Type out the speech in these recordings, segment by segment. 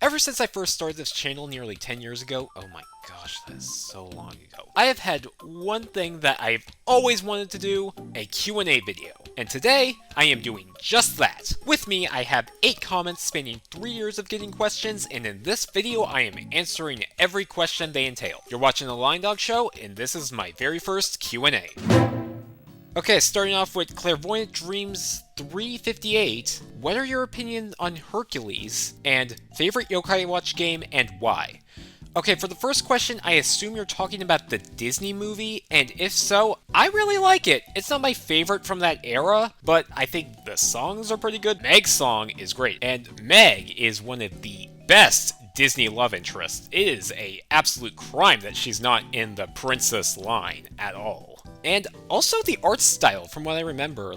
Ever since I first started this channel nearly 10 years ago, oh my gosh, that is so long ago, I have had one thing that I've always wanted to do, a Q&A video. And today, I am doing just that. With me, I have 8 comments spanning 3 years of getting questions, and in this video, I am answering every question they entail. You're watching the LionDog Show, and this is my very first Q&A. Okay, starting off with Clairvoyant Dreams 358. What are your opinions on Hercules? And favorite Yokai Watch game and why? Okay, for the first question, I assume you're talking about the Disney movie, and if so, I really like it. It's not my favorite from that era, but I think the songs are pretty good. Meg's song is great, and Meg is one of the best Disney love interests. It is an absolute crime that she's not in the princess line at all. And also the art style, from what I remember,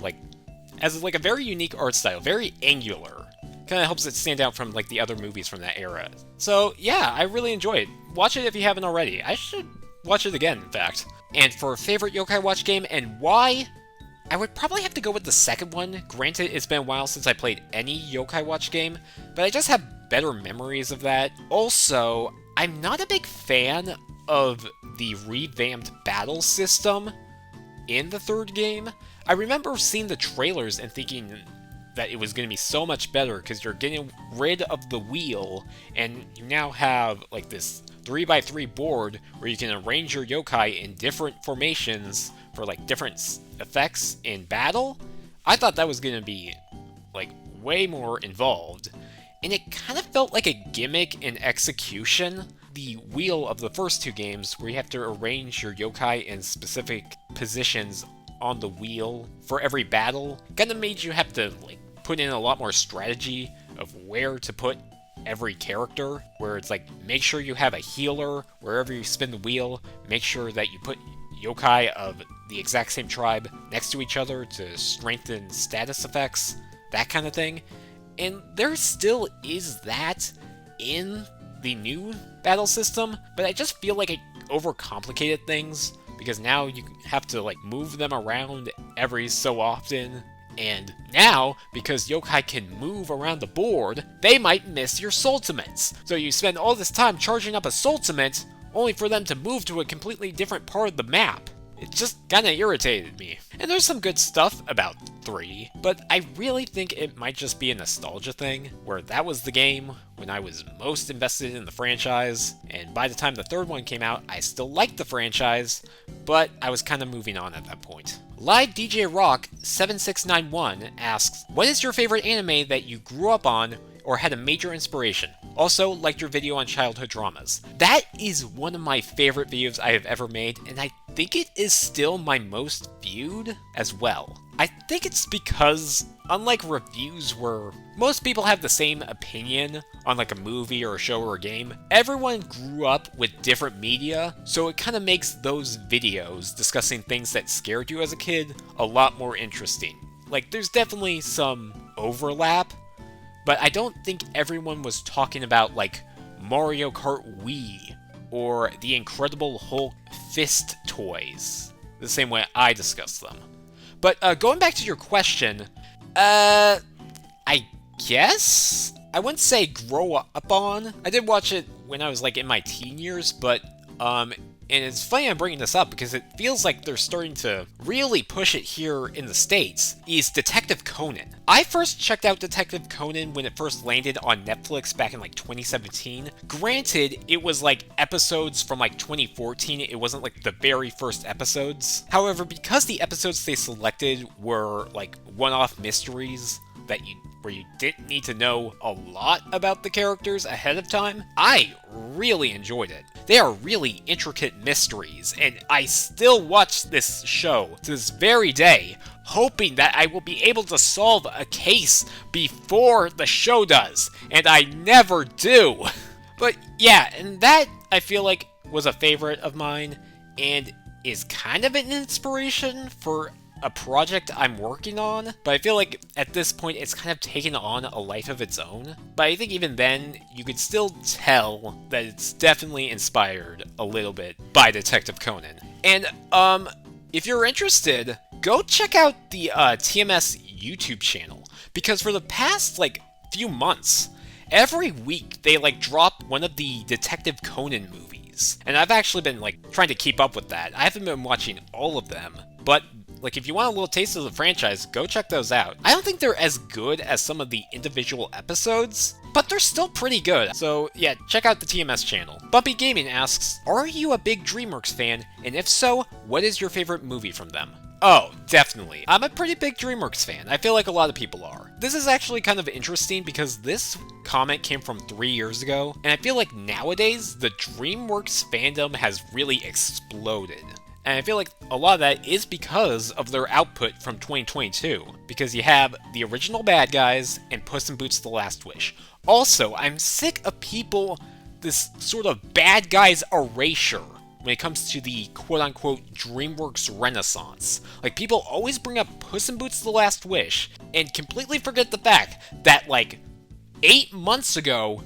as a very unique art style, very angular. Kind of helps it stand out from the other movies from that era. So yeah, I really enjoy it. Watch it if you haven't already. I should watch it again, in fact. And for favorite Yokai Watch game and why, I would probably have to go with the second one. Granted, it's been a while since I played any Yokai Watch game, but I just have better memories of that. Also, I'm not a big fan of the revamped battle system in the third game. I remember seeing the trailers and thinking that it was going to be so much better because you're getting rid of the wheel and you now have this 3x3 board where you can arrange your yokai in different formations for different effects in battle. I thought that was going to be way more involved, and it kind of felt like a gimmick in execution. The wheel of the first 2 games, where you have to arrange your yokai in specific positions on the wheel for every battle, kind of made you have to put in a lot more strategy of where to put every character, where it's make sure you have a healer wherever you spin the wheel, make sure that you put yokai of the exact same tribe next to each other to strengthen status effects, that kind of thing. And there still is that in the new battle system, but I just feel like it overcomplicated things, because now you have to move them around every so often, and now, because yokai can move around the board, they might miss your Soultimates. So you spend all this time charging up a Soultimate, only for them to move to a completely different part of the map. It just kinda irritated me. And there's some good stuff about 3, but I really think it might just be a nostalgia thing, where that was the game when I was most invested in the franchise, and by the time the third one came out, I still liked the franchise, but I was kinda moving on at that point. Live DJ Rock 7691 asks, what is your favorite anime that you grew up on or had a major inspiration? Also, liked your video on childhood dramas. That is one of my favorite videos I have ever made, and I think it is still my most viewed as well. I think it's because, unlike reviews where most people have the same opinion on a movie or a show or a game, everyone grew up with different media, so it kind of makes those videos discussing things that scared you as a kid a lot more interesting. There's definitely some overlap, but I don't think everyone was talking about Mario Kart Wii or the Incredible Hulk fist toys the same way I discuss them. But going back to your question, I guess I wouldn't say grow up on. I did watch it when I was in my teen years, but and it's funny I'm bringing this up because it feels like they're starting to really push it here in the States, is Detective Conan. I first checked out Detective Conan when it first landed on Netflix back in 2017. Granted, it was episodes from 2014, it wasn't the very first episodes. However, because the episodes they selected were one-off mysteries where you didn't need to know a lot about the characters ahead of time, I really enjoyed it. They are really intricate mysteries, and I still watch this show to this very day, hoping that I will be able to solve a case before the show does, and I never do. But yeah, and that, I feel was a favorite of mine, and is kind of an inspiration for a project I'm working on, but I feel at this point it's kind of taken on a life of its own. But I think even then, you could still tell that it's definitely inspired a little bit by Detective Conan. And, if you're interested, go check out the TMS YouTube channel, because for the past, few months, every week they like drop one of the Detective Conan movies. And I've actually been like trying to keep up with that. I haven't been watching all of them, but like if you want a little taste of the franchise, go check those out. I don't think they're as good as some of the individual episodes, but they're still pretty good. So yeah, check out the TMS channel. Bumpy Gaming asks, are you a big DreamWorks fan? And if so, what is your favorite movie from them? Oh, definitely. I'm a pretty big DreamWorks fan. I feel like a lot of people are. This is actually kind of interesting because this comment came from 3 years ago, and I feel like nowadays, the DreamWorks fandom has really exploded. And I feel like a lot of that is because of their output from 2022, because you have the original Bad Guys and Puss in Boots: The Last Wish. Also, I'm sick of people, this sort of Bad Guys erasure when it comes to the quote-unquote DreamWorks renaissance. Like, people always bring up Puss in Boots: The Last Wish, and completely forget the fact that, like, 8 months ago,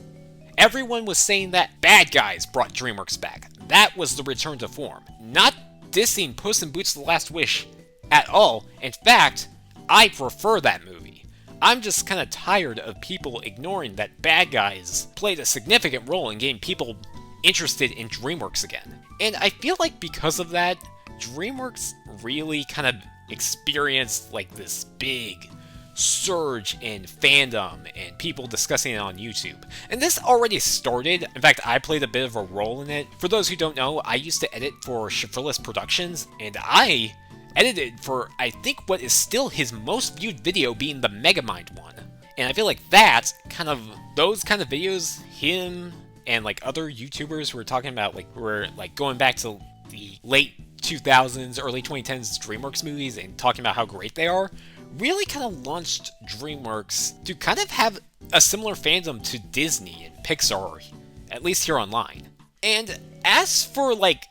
everyone was saying that Bad Guys brought DreamWorks back. That was the return to form. Not dissing Puss in Boots: The Last Wish at all. In fact, I prefer that movie. I'm just kind of tired of people ignoring that Bad Guys played a significant role in getting people interested in DreamWorks again. And I feel like because of that, DreamWorks really kind of experienced like this big surge in fandom and people discussing it on YouTube. And this already started. In fact, I played a bit of a role in it. For those who don't know, I used to edit for Chiffreless Productions, and I edited for, I think, what is still his most viewed video, being the Megamind one. And I feel like that kind of, those kind of videos, him and like other YouTubers who were talking about like, were like going back to the late 2000s, early 2010s DreamWorks movies and talking about how great they are, really kind of launched DreamWorks to kind of have a similar fandom to Disney and Pixar, at least here online. And as for like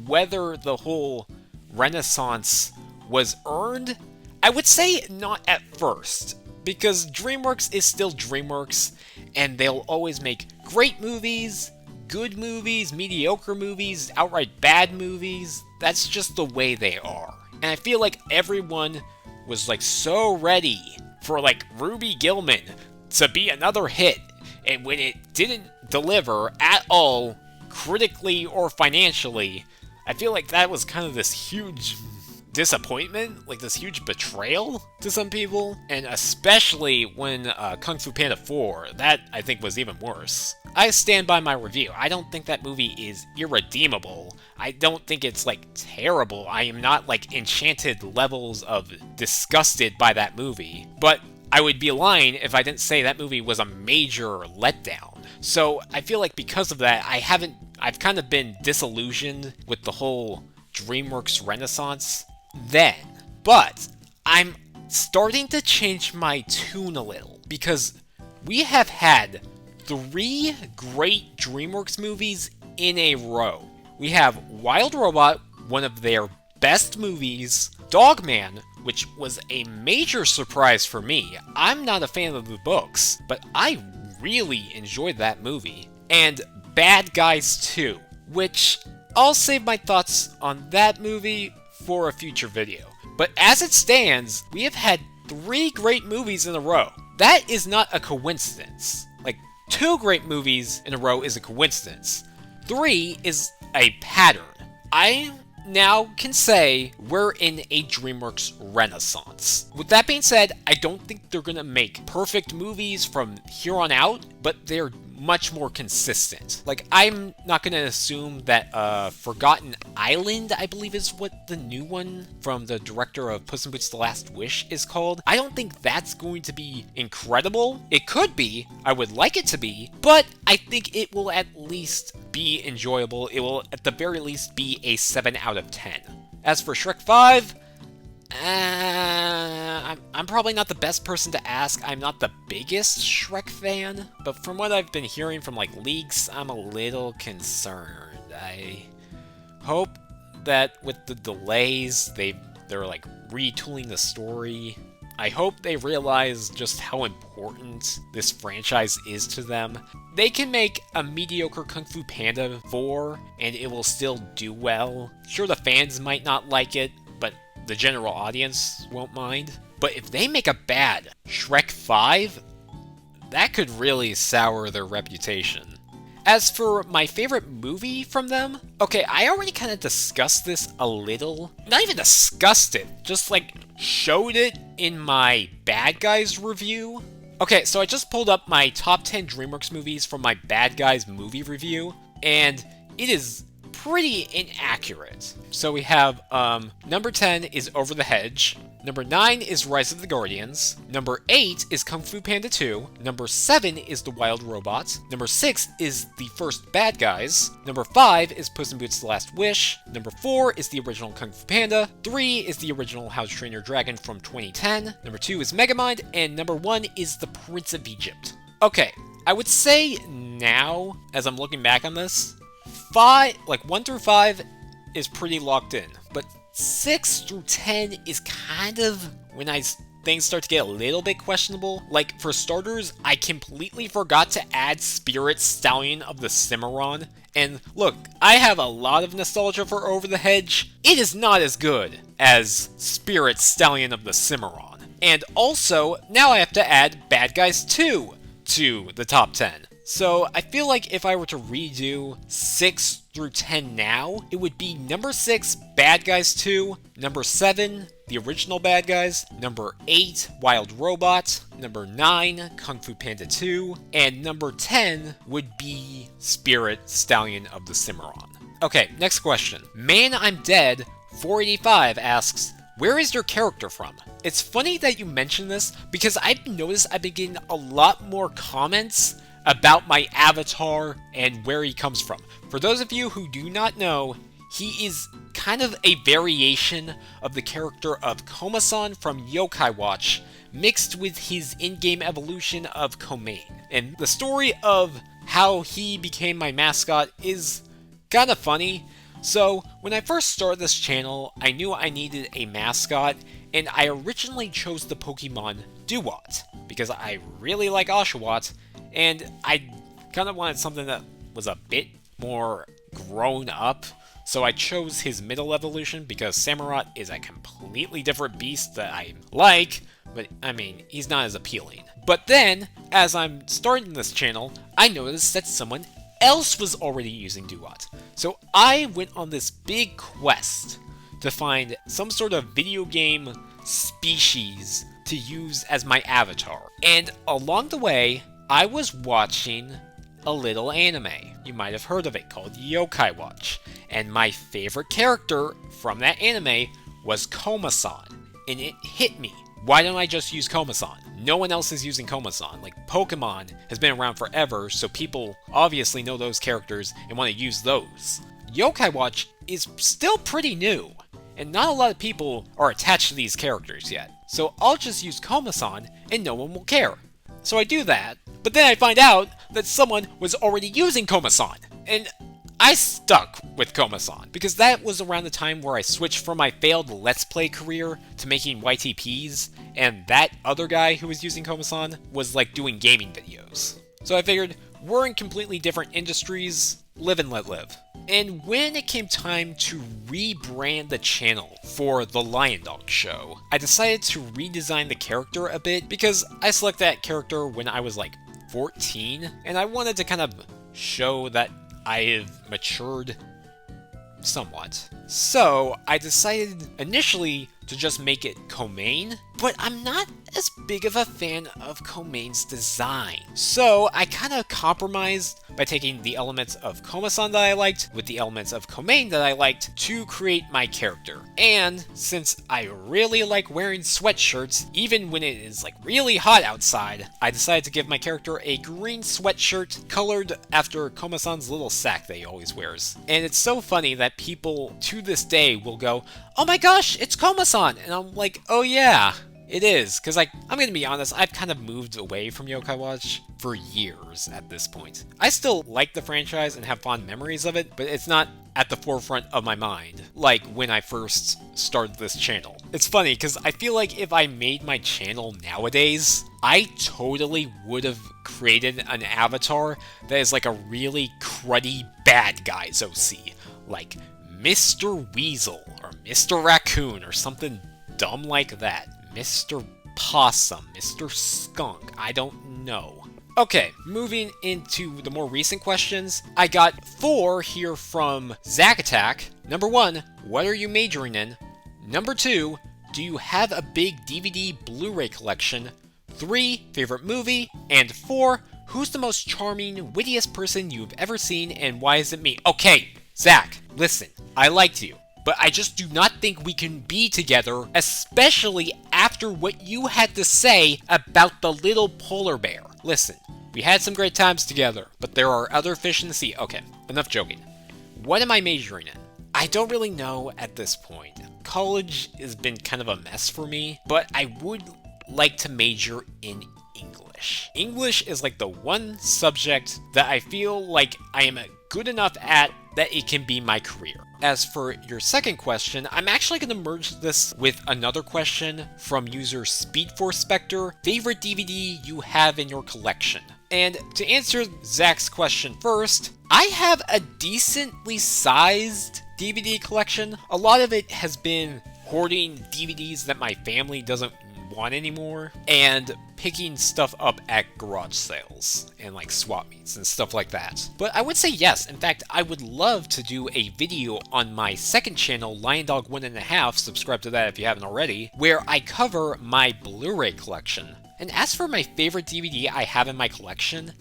whether the whole renaissance was earned, I would say not at first, because DreamWorks is still DreamWorks, and they'll always make great movies, good movies, mediocre movies, outright bad movies. That's just the way they are. And I feel like everyone was like so ready for like Ruby Gillman to be another hit, and when it didn't deliver at all, critically or financially, I feel like that was kind of this huge disappointment, like this huge betrayal to some people, and especially when Kung Fu Panda 4, that I think was even worse. I stand by my review. I don't think that movie is irredeemable. I don't think it's like terrible. I am not like enchanted levels of disgusted by that movie, but I would be lying if I didn't say that movie was a major letdown. So I feel like because of that, I've kind of been disillusioned with the whole DreamWorks renaissance then. But I'm starting to change my tune a little, because we have had 3 great DreamWorks movies in a row. We have Wild Robot, one of their best movies, Dogman, which was a major surprise for me. I'm not a fan of the books, but I really enjoyed that movie. And Bad Guys 2, which I'll save my thoughts on that movie for a future video. But as it stands, we have had 3 great movies in a row. That is not a coincidence. Like, 2 great movies in a row is a coincidence. 3 is a pattern. I now can say we're in a DreamWorks renaissance. With that being said, I don't think they're gonna make perfect movies from here on out, but they're much more consistent. Like, I'm not gonna assume that Forgotten Island, I believe is what the new one from the director of Puss in Boots: The Last Wish is called. I don't think that's going to be incredible. It could be, I would like it to be, but I think it will at least be enjoyable. It will at the very least be a 7 out of 10. As for Shrek 5, I'm probably not the best person to ask. I'm not the biggest Shrek fan, but from what I've been hearing from like leaks, I'm a little concerned. I hope that with the delays, they're like retooling the story. I hope they realize just how important this franchise is to them. They can make a mediocre Kung Fu Panda 4 and it will still do well. Sure, the fans might not like it, but the general audience won't mind. But if they make a bad Shrek 5, that could really sour their reputation. As for my favorite movie from them, okay, I already kind of discussed this a little. Not even discussed it, just like showed it in my Bad Guys review. Okay, so I just pulled up my top 10 DreamWorks movies from my Bad Guys movie review, and it is pretty inaccurate. So we have, number 10 is Over the Hedge, number 9 is Rise of the Guardians, number 8 is Kung Fu Panda 2, number 7 is The Wild Robot, number 6 is The First Bad Guys, number 5 is Puss in Boots: The Last Wish, number 4 is the original Kung Fu Panda, 3 is the original How to Train Your Dragon from 2010, number 2 is Megamind, and number 1 is The Prince of Egypt. Okay, I would say now, as I'm looking back on this, 1 through 5 is pretty locked in, but 6 through 10 is kind of when things start to get a little bit questionable. Like, for starters, I completely forgot to add Spirit Stallion of the Cimarron. And look, I have a lot of nostalgia for Over the Hedge. It is not as good as Spirit Stallion of the Cimarron. And also, now I have to add Bad Guys 2 to the top 10. So I feel like if I were to redo 6 through 10 now, it would be number 6, Bad Guys 2, number 7, the original Bad Guys, number 8, Wild Robot, number 9, Kung Fu Panda 2, and number 10 would be Spirit Stallion of the Cimarron. Okay, next question. Man, I'm Dead 485 asks, where is your character from? It's funny that you mentioned this because I've noticed I've been getting a lot more comments about my avatar and where he comes from. For those of you who do not know, he is kind of a variation of the character of Koma-san from Yokai Watch, mixed with his in-game evolution of Komain. And the story of how he became my mascot is kind of funny. So, when I first started this channel, I knew I needed a mascot, and I originally chose the Pokemon Duat, because I really like Oshawott, and I kind of wanted something that was a bit more grown up, so I chose his middle evolution because Samurott is a completely different beast that I like, but I mean, he's not as appealing. But then, as I'm starting this channel, I noticed that someone else was already using Duat. So I went on this big quest to find some sort of video game species to use as my avatar. And along the way, I was watching a little anime. You might have heard of it, called Yokai Watch. And my favorite character from that anime was Koma-san. And it hit me. Why don't I just use Koma-san? No one else is using Koma-san. Like, Pokemon has been around forever, so people obviously know those characters and want to use those. Yokai Watch is still pretty new, and not a lot of people are attached to these characters yet. So I'll just use Koma-san and no one will care. So I do that, but then I find out that someone was already using Koma-san, and I stuck with Koma-san, because that was around the time where I switched from my failed Let's Play career to making YTPs, and that other guy who was using Koma-san was like doing gaming videos. So I figured, we're in completely different industries, live and let live. And when it came time to rebrand the channel for the LionDog show, I decided to redesign the character a bit because I selected that character when I was like 14, and I wanted to kind of show that I have matured somewhat. So I decided initially to just make it Komain, but I'm not as big of a fan of Komain's design. So I kind of compromised by taking the elements of Koma-san that I liked with the elements of Komain that I liked to create my character. And since I really like wearing sweatshirts, even when it is like really hot outside, I decided to give my character a green sweatshirt colored after Koma-san's little sack that he always wears. And it's so funny that people to this day will go, "Oh my gosh, it's Koma-san!" And I'm like, oh yeah, it is. Because like, I'm gonna be honest, I've kind of moved away from Yokai Watch for years at this point. I still like the franchise and have fond memories of it, but it's not at the forefront of my mind, like when I first started this channel. It's funny, because I feel like if I made my channel nowadays, I totally would have created an avatar that is like a really cruddy bad guy's OC. Like Mr. Weasel, or Mr. Raccoon, or something dumb like that. Mr. Possum, Mr. Skunk, I don't know. Okay, moving into the more recent questions, I got 4 here from Zack Attack. Number 1, what are you majoring in? Number 2, do you have a big DVD Blu-ray collection? 3, favorite movie? And 4, who's the most charming, wittiest person you've ever seen and why is it me? Okay, Zach, listen, I liked you, but I just do not think we can be together, especially after what you had to say about the little polar bear. Listen, we had some great times together, but there are other fish in the sea. Okay, enough joking. What am I majoring in? I don't really know at this point. College has been kind of a mess for me, but I would like to major in English. English is like the one subject that I feel like I am good enough at that it can be my career. As for your second question, I'm actually going to merge this with another question from user SpeedForce favorite DVD you have in your collection. And to answer Zach's question first, I have a decently sized DVD collection. A lot of it has been hoarding DVDs that my family doesn't want anymore, and picking stuff up at garage sales and like swap meets and stuff like that. But I would say yes. In fact, I would love to do a video on my second channel, LionDog 1.5, subscribe to that if you haven't already, where I cover my Blu-ray collection. And as for my favorite DVD I have in my collection,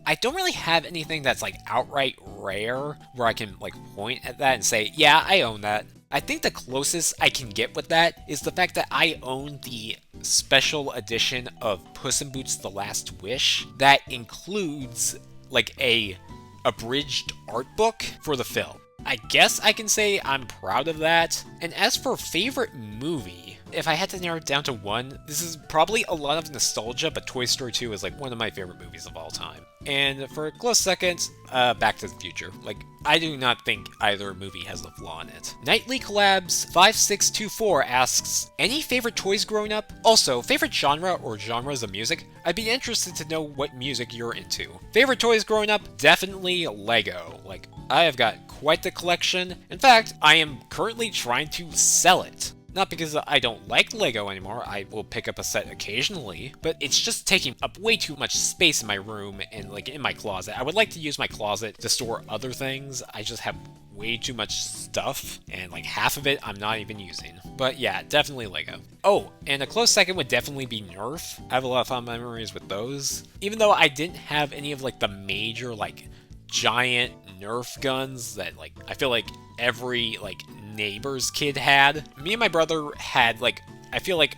I don't really have anything that's like outright rare where I can like point at that and say, yeah, I own that. I think the closest I can get with that is the fact that I own the special edition of Puss in Boots: The Last Wish that includes like a abridged art book for the film. I guess I can say I'm proud of that. And as for favorite movie, if I had to narrow it down to one, this is probably a lot of nostalgia, but Toy Story 2 is like one of my favorite movies of all time. And for a close second, Back to the Future. Like, I do not think either movie has a flaw in it. Nightly Collabs 5624 asks, any favorite toys growing up? Also, favorite genre or genres of music? I'd be interested to know what music you're into. Favorite toys growing up? Definitely Lego. Like, I have got quite the collection. In fact, I am currently trying to sell it. Not because I don't like Lego anymore, I will pick up a set occasionally, but it's just taking up way too much space in my room and like in my closet. I would like to use my closet to store other things. I just have way too much stuff, and like half of it I'm not even using. But yeah, definitely Lego. Oh, and a close second would definitely be Nerf. I have a lot of fun memories with those. Even though I didn't have any of like the major like giant Nerf guns that like I feel like every like neighbor's kid had. Me and my brother had like, I feel like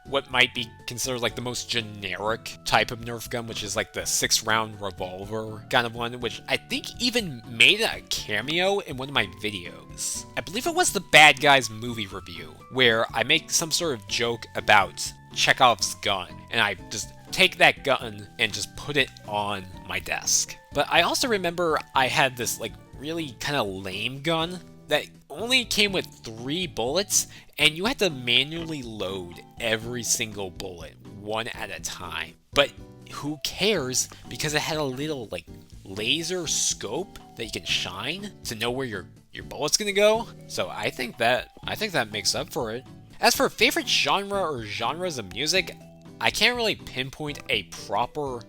what might be considered like the most generic type of Nerf gun, which is like the 6-round revolver kind of one, which I think even made a cameo in one of my videos. I believe it was the Bad Guys movie review, where I make some sort of joke about Chekhov's gun, and I just take that gun and just put it on my desk. But I also remember I had this like really kind of lame gun that only came with 3 bullets, and you had to manually load every single bullet one at a time. But who cares, because it had a little like laser scope that you can shine to know where your bullet's gonna go. So I think that makes up for it. As for favorite genre or genres of music, I can't really pinpoint a proper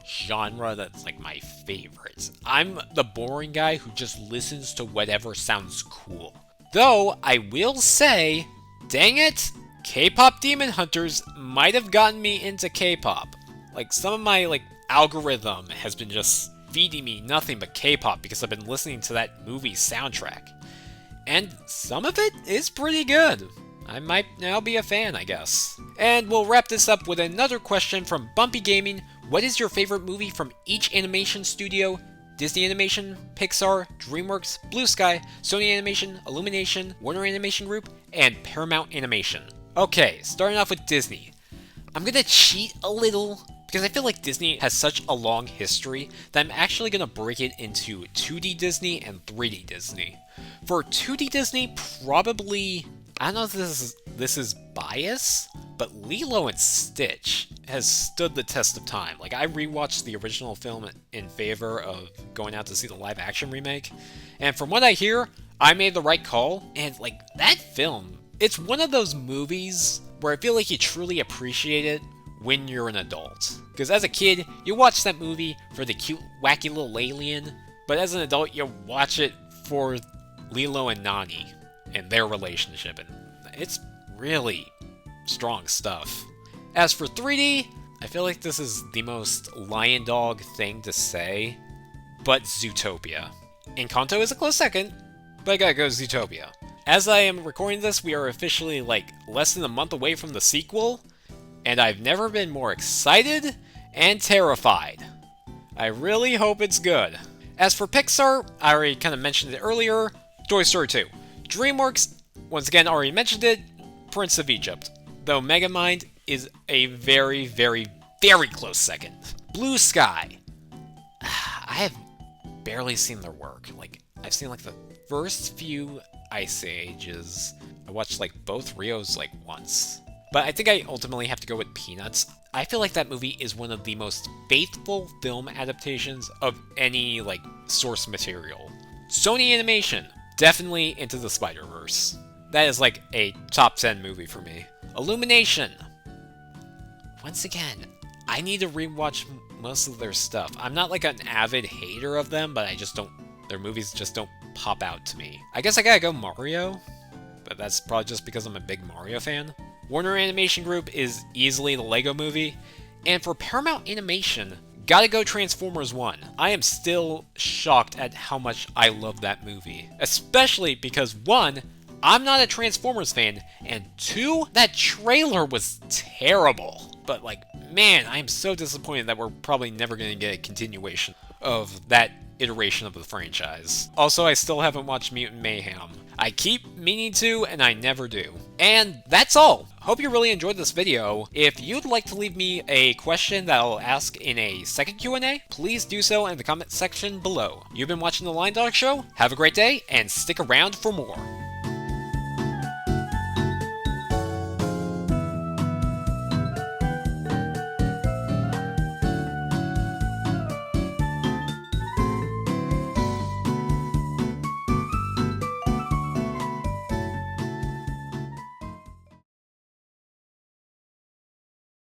genre that's like my favorite. I'm the boring guy who just listens to whatever sounds cool. Though I will say, dang it, K-pop Demon Hunters might have gotten me into K-pop. Like some of my like algorithm has been just feeding me nothing but K-pop because I've been listening to that movie soundtrack. And some of it is pretty good. I might now be a fan, I guess. And we'll wrap this up with another question from Bumpy Gaming. What is your favorite movie from each animation studio? Disney Animation, Pixar, DreamWorks, Blue Sky, Sony Animation, Illumination, Warner Animation Group, and Paramount Animation. Okay, starting off with Disney. I'm gonna cheat a little because I feel like Disney has such a long history that I'm actually gonna break it into 2D Disney and 3D Disney. For 2D Disney, probably, I don't know if this is bias, but Lilo and Stitch has stood the test of time. Like, I rewatched the original film in favor of going out to see the live action remake, and from what I hear, I made the right call. And like, that film, it's one of those movies where I feel like you truly appreciate it when you're an adult. Because as a kid, you watch that movie for the cute, wacky little alien, but as an adult, you watch it for Lilo and Nani and their relationship, and it's really strong stuff. As for 3D, I feel like this is the most LionDog thing to say, but Zootopia. Encanto is a close second, but I gotta go Zootopia. As I am recording this, we are officially like less than a month away from the sequel, and I've never been more excited and terrified. I really hope it's good. As for Pixar, I already kind of mentioned it earlier, Toy Story 2. DreamWorks, once again, already mentioned it, Prince of Egypt. Though Megamind is a very, very, very close second. Blue Sky. I have barely seen their work. Like, I've seen like the first few Ice Ages. I watched like both Rios like once. But I think I ultimately have to go with Peanuts. I feel like that movie is one of the most faithful film adaptations of any like source material. Sony Animation, definitely Into the Spider-Verse. That is like a top 10 movie for me. Illumination. Once again, I need to rewatch most of their stuff. I'm not like an avid hater of them, but I just don't, their movies just don't pop out to me. I guess I gotta go Mario, but that's probably just because I'm a big Mario fan. Warner Animation Group is easily the Lego Movie, and for Paramount Animation, gotta go Transformers 1. I am still shocked at how much I love that movie, especially because 1, I'm not a Transformers fan, and 2, that trailer was terrible. But like, man, I am so disappointed that we're probably never gonna get a continuation of that iteration of the franchise. Also, I still haven't watched Mutant Mayhem. I keep meaning to, and I never do. And that's all! Hope you really enjoyed this video. If you'd like to leave me a question that I'll ask in a second Q&A, please do so in the comment section below. You've been watching The LionDog Show, have a great day, and stick around for more.